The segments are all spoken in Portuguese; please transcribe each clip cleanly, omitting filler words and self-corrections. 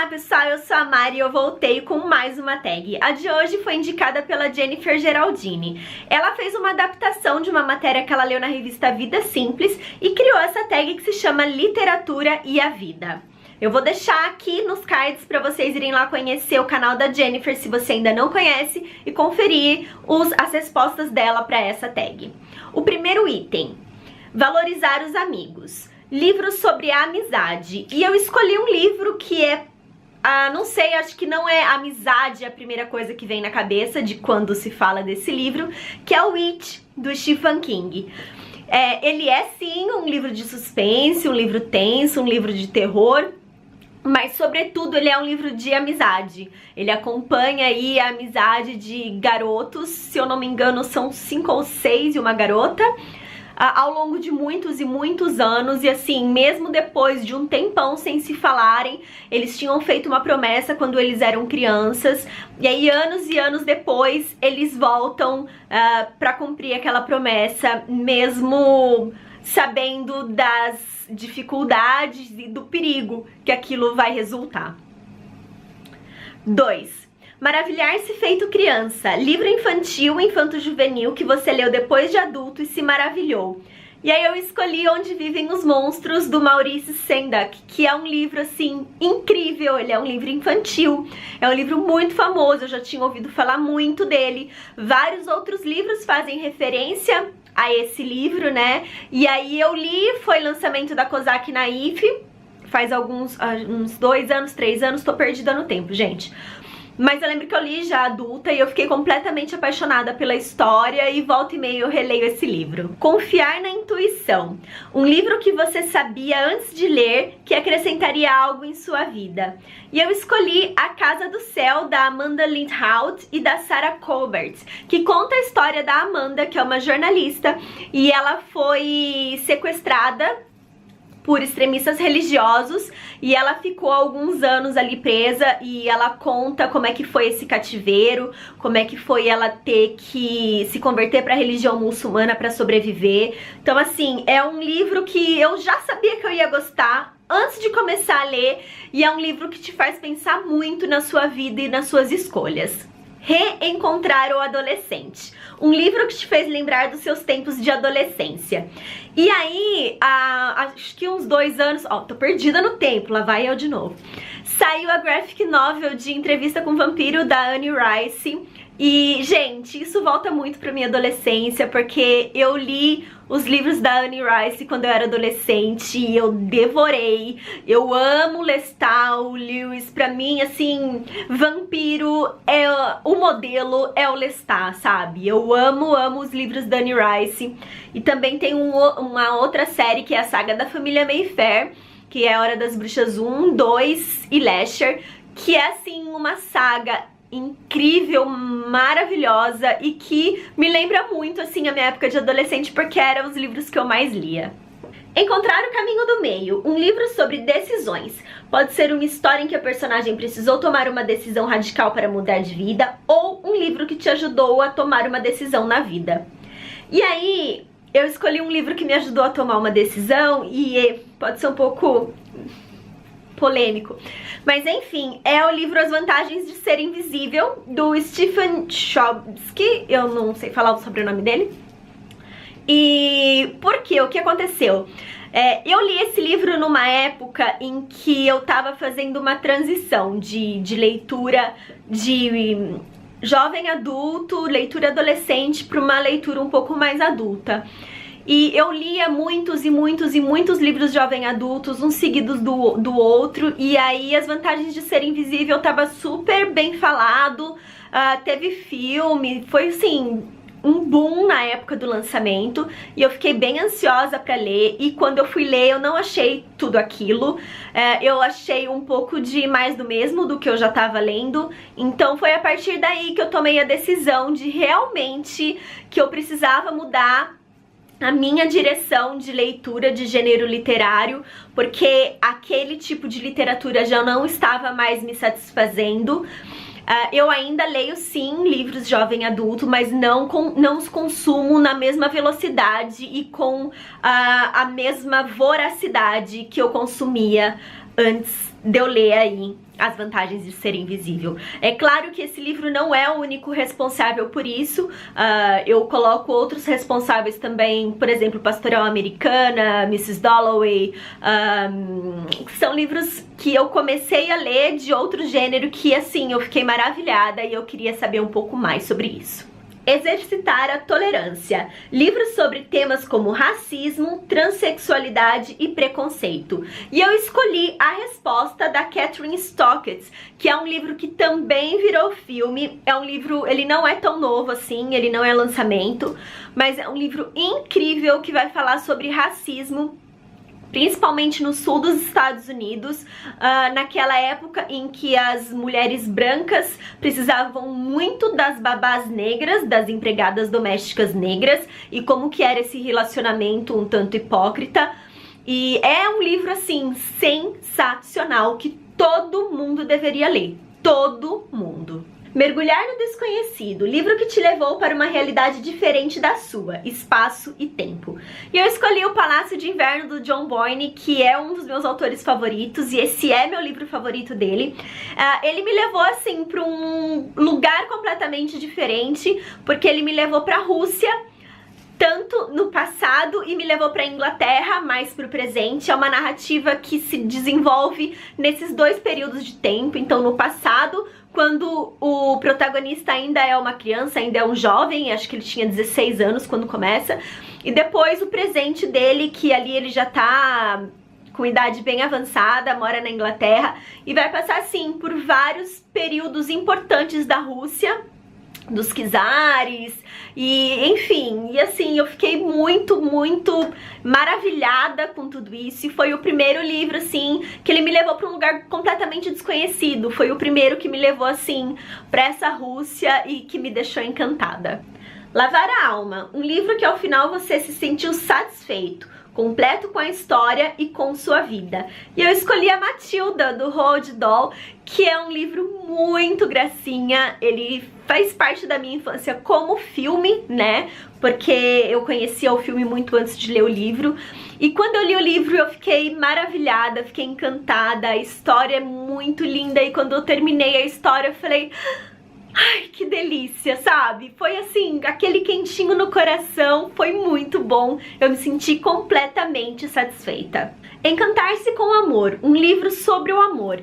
Olá pessoal, eu sou a Mari e eu voltei com mais uma tag. A de hoje foi indicada pela Jennifer Geraldini. Ela fez uma adaptação de uma matéria que ela leu na revista Vida Simples e criou essa tag que se chama Literatura e a Vida. Eu vou deixar aqui nos cards para vocês irem lá conhecer o canal da Jennifer, se você ainda não conhece, e conferir as respostas dela para essa tag. O primeiro item, valorizar os amigos. Livros sobre a amizade. E eu escolhi um livro que é, não sei, acho que não é amizade a primeira coisa que vem na cabeça de quando se fala desse livro, que é o It, do Stephen King. Ele é sim um livro de suspense, um livro tenso, um livro de terror, mas sobretudo ele é um livro de amizade. Ele acompanha aí a amizade de garotos, se eu não me engano são 5 ou 6 e uma garota, ao longo de muitos e muitos anos, e assim, mesmo depois de um tempão sem se falarem, eles tinham feito uma promessa quando eles eram crianças, e aí anos e anos depois eles voltam pra cumprir aquela promessa, mesmo sabendo das dificuldades e do perigo que aquilo vai resultar. 2. Maravilhar-se feito criança. Livro infantil, infanto-juvenil que você leu depois de adulto e se maravilhou. E aí eu escolhi Onde Vivem os Monstros, do Maurice Sendak, que é um livro, assim, incrível. Ele é um livro infantil, é um livro muito famoso, eu já tinha ouvido falar muito dele. Vários outros livros fazem referência a esse livro, né? E aí eu li, foi lançamento da Kozak Naif, faz uns 2 anos, 3 anos, tô perdida no tempo, gente. Mas eu lembro que eu li já adulta e eu fiquei completamente apaixonada pela história e volta e meia eu releio esse livro. Confiar na intuição. Um livro que você sabia antes de ler que acrescentaria algo em sua vida. E eu escolhi A Casa do Céu, da Amanda Lindhout e da Sarah Colbert, que conta a história da Amanda, que é uma jornalista, e ela foi sequestrada por extremistas religiosos e ela ficou alguns anos ali presa, e ela conta como é que foi esse cativeiro, como é que foi ela ter que se converter para a religião muçulmana para sobreviver. Então assim, é um livro que eu já sabia que eu ia gostar antes de começar a ler, e é um livro que te faz pensar muito na sua vida e nas suas escolhas. Reencontrar o Adolescente. Um livro que te fez lembrar dos seus tempos de adolescência. E aí, acho que uns 2 anos... tô perdida no tempo, lá vai eu de novo. Saiu a graphic novel de Entrevista com o Vampiro, da Anne Rice. E, gente, isso volta muito pra minha adolescência, porque eu li os livros da Anne Rice quando eu era adolescente e eu devorei. Eu amo Lestat, Lewis, pra mim, assim, vampiro é o modelo, é o Lestat, sabe? Eu amo os livros da Anne Rice. E também tem uma outra série que é a saga da família Mayfair, que é A Hora das Bruxas 1, 2 e Lasher, que é, assim, uma saga incrível, maravilhosa e que me lembra muito, assim, a minha época de adolescente, porque eram os livros que eu mais lia. Encontrar o Caminho do Meio, um livro sobre decisões. Pode ser uma história em que a personagem precisou tomar uma decisão radical para mudar de vida, ou um livro que te ajudou a tomar uma decisão na vida. E aí, eu escolhi um livro que me ajudou a tomar uma decisão e pode ser um pouco polêmico, mas enfim, é o livro As Vantagens de Ser Invisível, do Stephen Chbosky, eu não sei falar o sobrenome dele. E por quê? O que aconteceu? Eu li esse livro numa época em que eu tava fazendo uma transição de leitura de jovem adulto, leitura adolescente, para uma leitura um pouco mais adulta. E eu lia muitos livros jovem adultos, uns seguidos do outro, e aí As Vantagens de Ser Invisível tava super bem falado, teve filme, foi assim, um boom na época do lançamento, e eu fiquei bem ansiosa pra ler, e quando eu fui ler eu não achei tudo aquilo, eu achei um pouco de mais do mesmo do que eu já tava lendo, então foi a partir daí que eu tomei a decisão de realmente que eu precisava mudar a minha direção de leitura de gênero literário, porque aquele tipo de literatura já não estava mais me satisfazendo. Eu ainda leio sim livros jovem adulto, mas não os consumo na mesma velocidade e com a mesma voracidade que eu consumia antes de eu ler aí As Vantagens de Ser Invisível. É claro que esse livro não é o único responsável por isso. Eu coloco outros responsáveis também, por exemplo, Pastoral Americana, Mrs. Dalloway. São livros que eu comecei a ler de outro gênero que, assim, eu fiquei maravilhada e eu queria saber um pouco mais sobre isso. Exercitar a Tolerância. Livros sobre temas como racismo, transexualidade e preconceito. E eu escolhi A Resposta, da Kathryn Stockett, que é um livro que também virou filme. É um livro, ele não é tão novo assim, ele não é lançamento, mas é um livro incrível que vai falar sobre racismo, principalmente no sul dos Estados Unidos, naquela época em que as mulheres brancas precisavam muito das babás negras, das empregadas domésticas negras, e como que era esse relacionamento um tanto hipócrita. E é um livro, assim, sensacional, que todo mundo deveria ler. Todo mundo. Mergulhar no Desconhecido, livro que te levou para uma realidade diferente da sua, espaço e tempo. E eu escolhi O Palácio de Inverno, do John Boyne, que é um dos meus autores favoritos, e esse é meu livro favorito dele. Ele me levou, assim, para um lugar completamente diferente, porque ele me levou para a Rússia, tanto no passado, e me levou para a Inglaterra, mais para o presente. É uma narrativa que se desenvolve nesses dois períodos de tempo. Então, no passado, quando o protagonista ainda é uma criança, ainda é um jovem, acho que ele tinha 16 anos quando começa, e depois o presente dele, que ali ele já tá com idade bem avançada, mora na Inglaterra, e vai passar, assim, por vários períodos importantes da Rússia, dos czares, e enfim, e assim, eu fiquei muito maravilhada com tudo isso, e foi o primeiro livro, assim, que ele me levou para um lugar completamente desconhecido. Foi o primeiro que me levou, assim, para essa Rússia e que me deixou encantada. Lavar a Alma, um livro que ao final você se sentiu satisfeito, completo com a história e com sua vida. E eu escolhi a Matilda, do Roald Dahl, que é um livro muito gracinha. Ele faz parte da minha infância como filme, né? Porque eu conhecia o filme muito antes de ler o livro. E quando eu li o livro eu fiquei maravilhada, fiquei encantada. A história é muito linda e quando eu terminei a história eu falei: ai, que delícia, sabe? Foi assim, aquele quentinho no coração, foi muito bom. Eu me senti completamente satisfeita. Encantar-se com o Amor, um livro sobre o amor.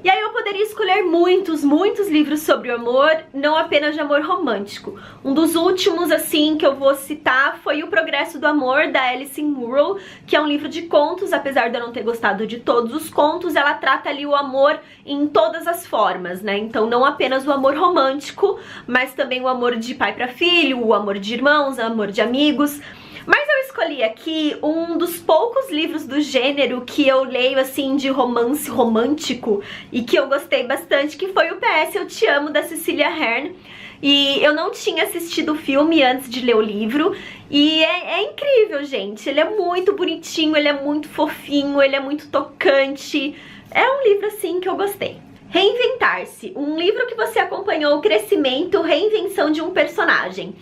E aí eu poderia escolher muitos livros sobre o amor, não apenas de amor romântico. Um dos últimos, assim, que eu vou citar foi O Progresso do Amor, da Alice Munro, que é um livro de contos. Apesar de eu não ter gostado de todos os contos, ela trata ali o amor em todas as formas, né? Então não apenas o amor romântico, mas também o amor de pai para filho, o amor de irmãos, o amor de amigos. Mas eu escolhi aqui um dos poucos livros do gênero que eu leio, assim, de romance romântico e que eu gostei bastante, que foi o PS Eu Te Amo, da Cecilia Ahern. E eu não tinha assistido o filme antes de ler o livro, e é incrível, gente. Ele é muito bonitinho, ele é muito fofinho, ele é muito tocante. É um livro, assim, que eu gostei. Reinventar-se, um livro que você acompanhou o crescimento, reinvenção de um personagem.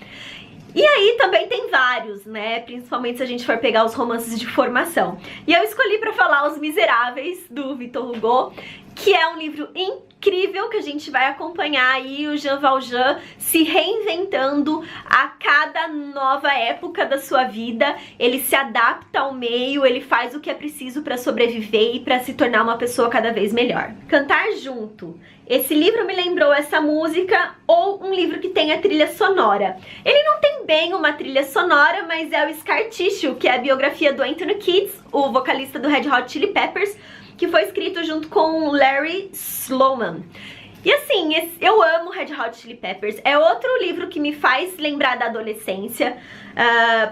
E aí também tem vários, né? Principalmente se a gente for pegar os romances de formação. E eu escolhi para falar Os Miseráveis, do Victor Hugo, que é um livro incrível que a gente vai acompanhar aí o Jean Valjean se reinventando a cada nova época da sua vida. Ele se adapta ao meio, ele faz o que é preciso para sobreviver e para se tornar uma pessoa cada vez melhor. Cantar Junto. Esse livro me lembrou essa música, ou um livro que tem a trilha sonora. Ele não tem bem uma trilha sonora, mas é o Scar Tissue, que é a biografia do Anthony Kiedis, o vocalista do Red Hot Chili Peppers, que foi escrito junto com Larry Sloman. E assim, eu amo Red Hot Chili Peppers. É outro livro que me faz lembrar da adolescência,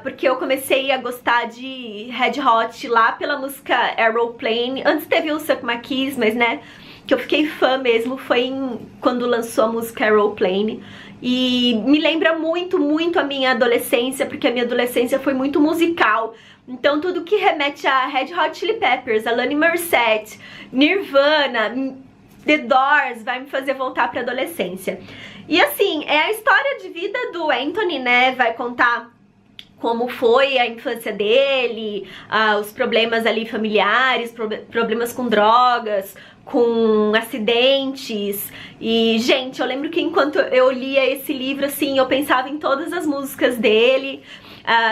porque eu comecei a gostar de Red Hot lá pela música Aeroplane. Antes teve o Suck My Kiss, mas né, que eu fiquei fã mesmo foi quando lançou a música Aeroplane. E me lembra muito a minha adolescência, porque a minha adolescência foi muito musical. Então tudo que remete a Red Hot Chili Peppers, Alanis Morissette, Nirvana, The Doors, vai me fazer voltar pra adolescência. E assim, é a história de vida do Anthony, né? Vai contar como foi a infância dele, os problemas ali familiares, problemas com drogas, com acidentes. E, gente, eu lembro que enquanto eu lia esse livro, assim, eu pensava em todas as músicas dele,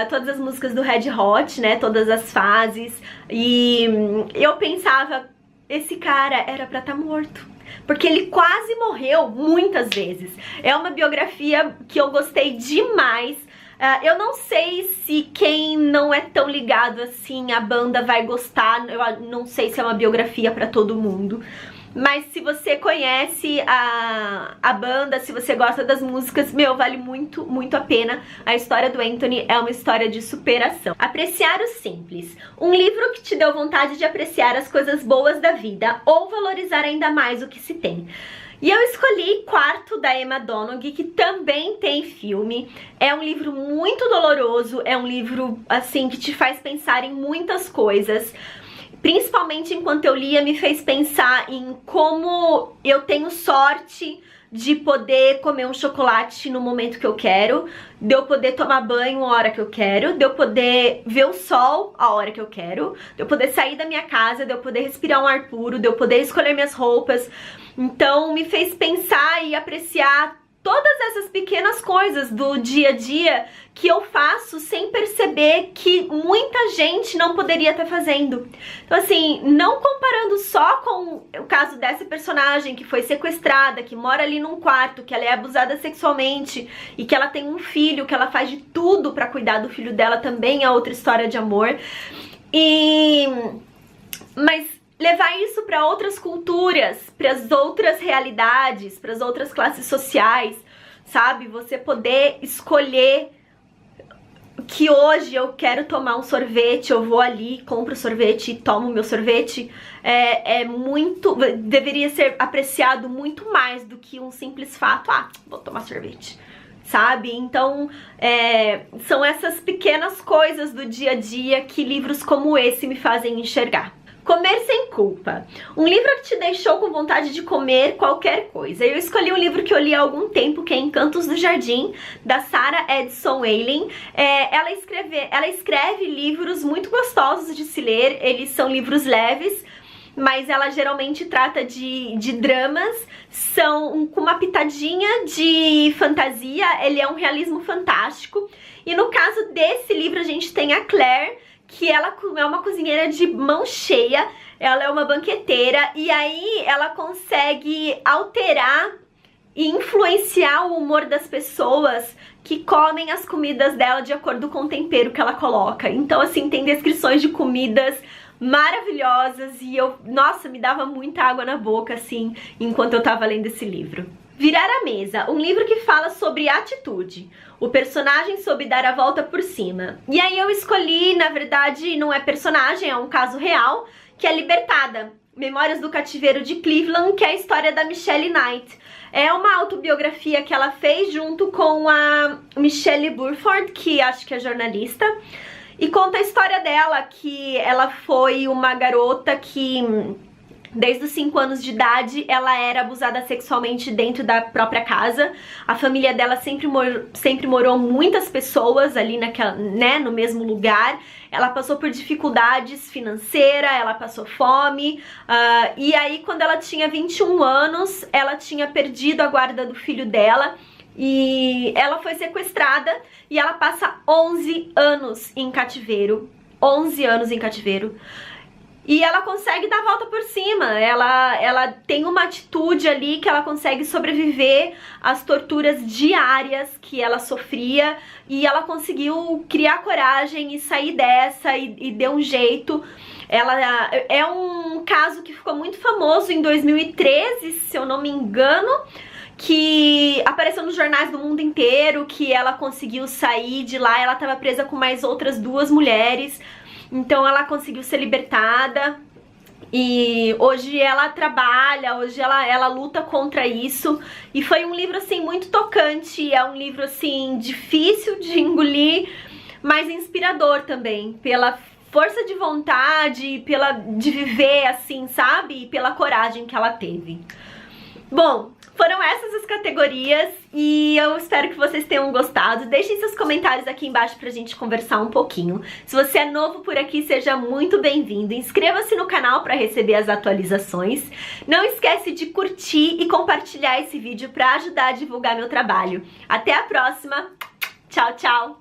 todas as músicas do Red Hot, né, todas as fases, e eu pensava, esse cara era pra estar morto, porque ele quase morreu muitas vezes. É uma biografia que eu gostei demais. Eu não sei se quem não é tão ligado assim à banda vai gostar, eu não sei se é uma biografia pra todo mundo. Mas se você conhece a banda, se você gosta das músicas, meu, vale muito, muito a pena. A história do Anthony é uma história de superação. Apreciar o simples. Um livro que te deu vontade de apreciar as coisas boas da vida ou valorizar ainda mais o que se tem. E eu escolhi Quarto, da Emma Donoghue, que também tem filme. É um livro muito doloroso, é um livro, assim, que te faz pensar em muitas coisas. Principalmente enquanto eu lia, me fez pensar em como eu tenho sorte de poder comer um chocolate no momento que eu quero, de eu poder tomar banho a hora que eu quero, de eu poder ver o sol a hora que eu quero, de eu poder sair da minha casa, de eu poder respirar um ar puro, de eu poder escolher minhas roupas. Então me fez pensar e apreciar todas essas pequenas coisas do dia a dia que eu faço sem perceber que muita gente não poderia estar fazendo. Então, assim, não comparando só com o caso dessa personagem que foi sequestrada, que mora ali num quarto, que ela é abusada sexualmente e que ela tem um filho, que ela faz de tudo pra cuidar do filho dela, também é outra história de amor. Mas levar isso para outras culturas, para as outras realidades, para as outras classes sociais, sabe? Você poder escolher que hoje eu quero tomar um sorvete, eu vou ali, compro sorvete e tomo meu sorvete, deveria ser apreciado muito mais do que um simples fato, vou tomar sorvete, sabe? Então, são essas pequenas coisas do dia a dia que livros como esse me fazem enxergar. Comer sem culpa. Um livro que te deixou com vontade de comer qualquer coisa. Eu escolhi um livro que eu li há algum tempo, que é Encantos do Jardim, da Sarah Edson Whelan. Ela escreve livros muito gostosos de se ler, eles são livros leves, mas ela geralmente trata de dramas, são com uma pitadinha de fantasia, ele é um realismo fantástico. E no caso desse livro a gente tem a Claire, que ela é uma cozinheira de mão cheia, ela é uma banqueteira, e aí ela consegue alterar e influenciar o humor das pessoas que comem as comidas dela de acordo com o tempero que ela coloca. Então, assim, tem descrições de comidas maravilhosas e nossa, me dava muita água na boca, assim, enquanto eu tava lendo esse livro. Virar a Mesa, um livro que fala sobre atitude. O personagem soube dar a volta por cima. E aí eu escolhi, na verdade, não é personagem, é um caso real, que é Libertada, Memórias do Cativeiro de Cleveland, que é a história da Michelle Knight. É uma autobiografia que ela fez junto com a Michelle Burford, que acho que é jornalista, e conta a história dela, que ela foi uma garota que desde os 5 anos de idade, ela era abusada sexualmente dentro da própria casa. A família dela sempre morou muitas pessoas ali no mesmo lugar. Ela passou por dificuldades financeiras, ela passou fome. E aí, quando ela tinha 21 anos, ela tinha perdido a guarda do filho dela. E ela foi sequestrada e ela passa 11 anos em cativeiro. 11 anos em cativeiro. E ela consegue dar a volta por cima, ela tem uma atitude ali que ela consegue sobreviver às torturas diárias que ela sofria, e ela conseguiu criar coragem e sair dessa e deu um jeito. É um caso que ficou muito famoso em 2013, se eu não me engano, que apareceu nos jornais do mundo inteiro, que ela conseguiu sair de lá. Ela estava presa com mais outras 2 mulheres. Então ela conseguiu ser libertada e hoje ela trabalha, hoje ela luta contra isso. E foi um livro, assim, muito tocante, é um livro, assim, difícil de engolir, mas inspirador também, pela força de vontade, de viver, assim, sabe? E pela coragem que ela teve. Bom, foram essas as categorias e eu espero que vocês tenham gostado. Deixem seus comentários aqui embaixo pra gente conversar um pouquinho. Se você é novo por aqui, seja muito bem-vindo. Inscreva-se no canal para receber as atualizações. Não esquece de curtir e compartilhar esse vídeo para ajudar a divulgar meu trabalho. Até a próxima. Tchau, tchau!